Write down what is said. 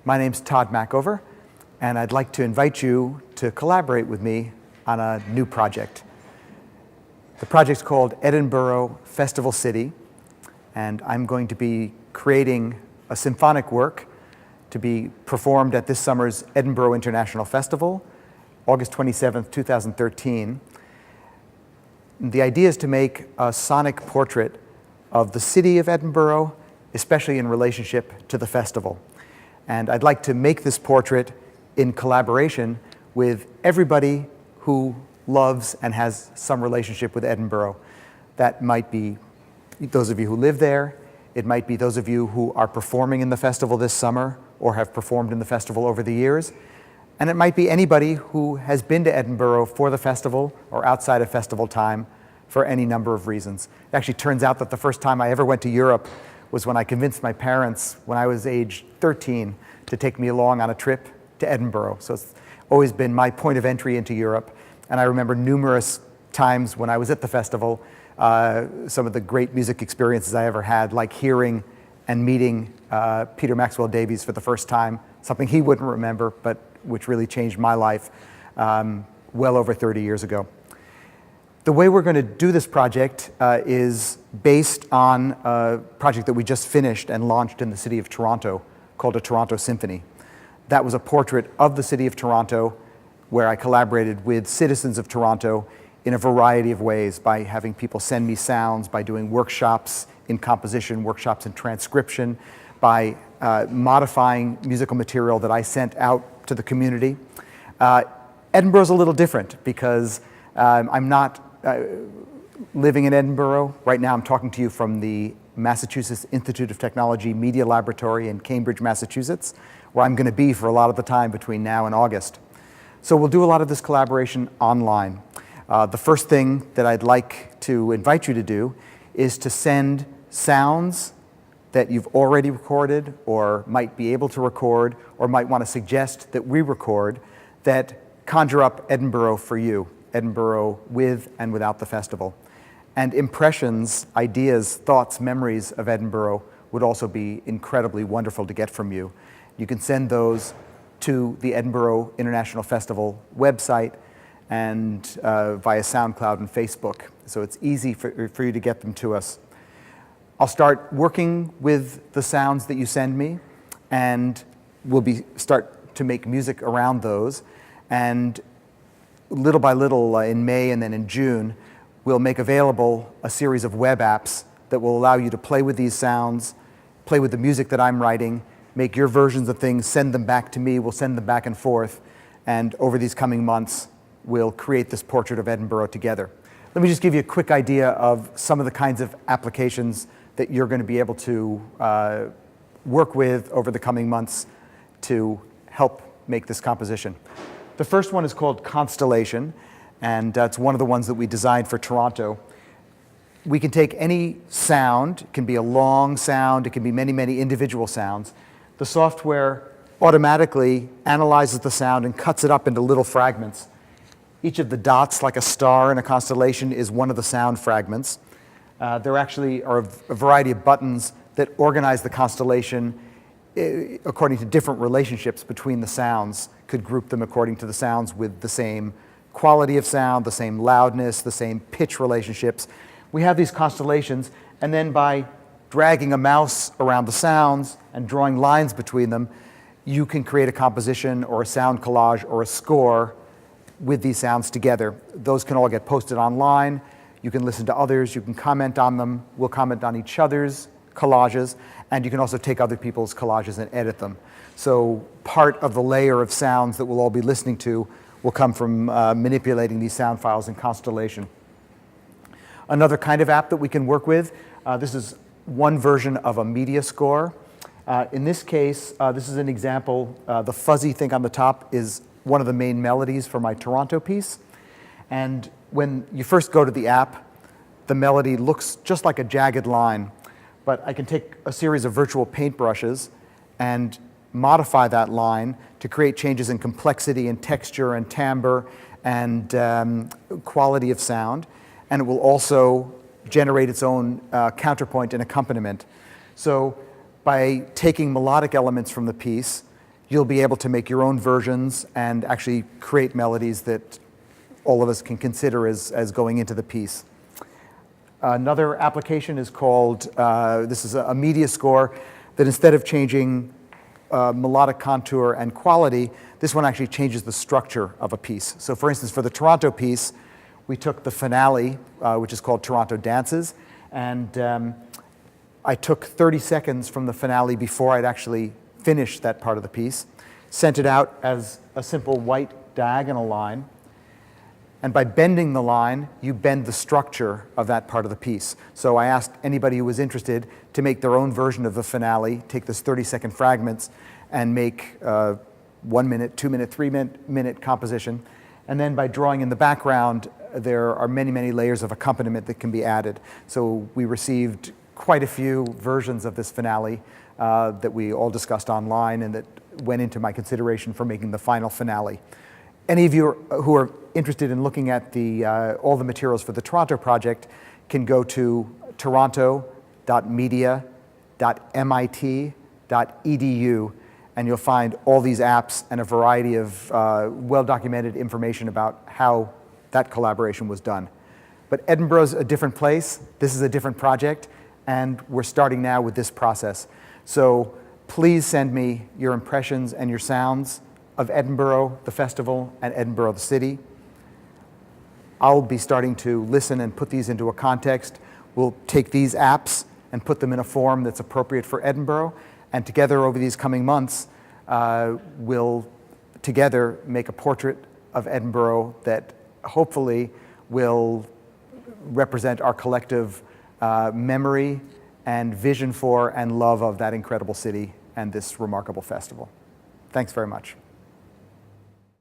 My name's Tod Machover, and I'd like to invite you to collaborate with me on a new project. The project's called Edinburgh Festival City, and I'm going to be creating a symphonic work to be performed at this summer's Edinburgh International Festival, August 27th, 2013. The idea is to make a sonic portrait of the city of Edinburgh, especially in relationship to the festival. And I'd like to make this portrait in collaboration with everybody who loves and has some relationship with Edinburgh. That might be those of you who live there. It might be those of you who are performing in the festival this summer or have performed in the festival over the years. And it might be anybody who has been to Edinburgh for the festival or outside of festival time for any number of reasons. It actually turns out that the first time I ever went to Europe was when I convinced my parents, when I was age 13, to take me along on a trip to Edinburgh. So it's always been my point of entry into Europe. And I remember numerous times when I was at the festival, some of the great music experiences I ever had, like hearing and meeting Peter Maxwell Davies for the first time, something he wouldn't remember, but which really changed my life well over 30 years ago. The way we're going to do this project is based on a project that we just finished and launched in the city of Toronto called a Toronto Symphony. That was a portrait of the city of Toronto where I collaborated with citizens of Toronto in a variety of ways, by having people send me sounds, by doing workshops in composition, workshops in transcription, by modifying musical material that I sent out to the community. Edinburgh's a little different because I'm not living in Edinburgh. Right now I'm talking to you from the Massachusetts Institute of Technology Media Laboratory in Cambridge, Massachusetts, where I'm going to be for a lot of the time between now and August. So we'll do a lot of this collaboration online. The first thing that I'd like to invite you to do is to send sounds that you've already recorded or might be able to record or might want to suggest that we record that conjure up Edinburgh for you, Edinburgh with and without the festival. And impressions, ideas, thoughts, memories of Edinburgh would also be incredibly wonderful to get from you. You can send those to the Edinburgh International Festival website and via SoundCloud and Facebook. So it's easy for you to get them to us. I'll start working with the sounds that you send me, and we'll start to make music around those. And little by little, in May and then in June, we'll make available a series of web apps that will allow you to play with these sounds, play with the music that I'm writing, make your versions of things, send them back to me, we'll send them back and forth, and over these coming months, we'll create this portrait of Edinburgh together. Let me just give you a quick idea of some of the kinds of applications that you're going to be able to work with over the coming months to help make this composition. The first one is called Constellation, and it's one of the ones that we designed for Toronto. We can take any sound, it can be a long sound, it can be many, many individual sounds. The software automatically analyzes the sound and cuts it up into little fragments. Each of the dots, like a star in a constellation, is one of the sound fragments. There actually are a variety of buttons that organize the constellation according to different relationships between the sounds. Could group them according to the sounds with the same quality of sound, the same loudness, the same pitch relationships. We have these constellations, and then by dragging a mouse around the sounds and drawing lines between them, you can create a composition or a sound collage or a score with these sounds together. Those can all get posted online. You can listen to others, you can comment on them, we'll comment on each other's collages, and you can also take other people's collages and edit them. So part of the layer of sounds that we'll all be listening to will come from manipulating these sound files in Constellation. Another kind of app that we can work with, this is one version of a media score. In this case, this is an example. The fuzzy thing on the top is one of the main melodies for my Toronto piece. And when you first go to the app, the melody looks just like a jagged line. But I can take a series of virtual paintbrushes and modify that line to create changes in complexity and texture and timbre and quality of sound. And it will also generate its own counterpoint and accompaniment. So by taking melodic elements from the piece you'll be able to make your own versions and actually create melodies that all of us can consider as going into the piece. Another application is called, this is a media score, that instead of changing melodic contour and quality, this one actually changes the structure of a piece. So for instance, for the Toronto piece, we took the finale, which is called Toronto Dances, and I took 30 seconds from the finale before I'd actually finished that part of the piece, sent it out as a simple white diagonal line, and by bending the line, you bend the structure of that part of the piece. So I asked anybody who was interested to make their own version of the finale, take this 30-second fragments, and make 1 minute, 2 minute, 3 minute composition. And then by drawing in the background, there are many, many layers of accompaniment that can be added. So we received quite a few versions of this finale that we all discussed online and that went into my consideration for making the final finale. Any of you who are interested in looking at all the materials for the Toronto project can go to toronto.media.mit.edu, and you'll find all these apps and a variety of well-documented information about how that collaboration was done. But Edinburgh's a different place. This is a different project, and we're starting now with this process. So please send me your impressions and your sounds of Edinburgh, the festival, and Edinburgh, the city. I'll be starting to listen and put these into a context. We'll take these apps and put them in a form that's appropriate for Edinburgh, and together over these coming months, we'll together make a portrait of Edinburgh that hopefully will represent our collective memory and vision for and love of that incredible city and this remarkable festival. Thanks very much.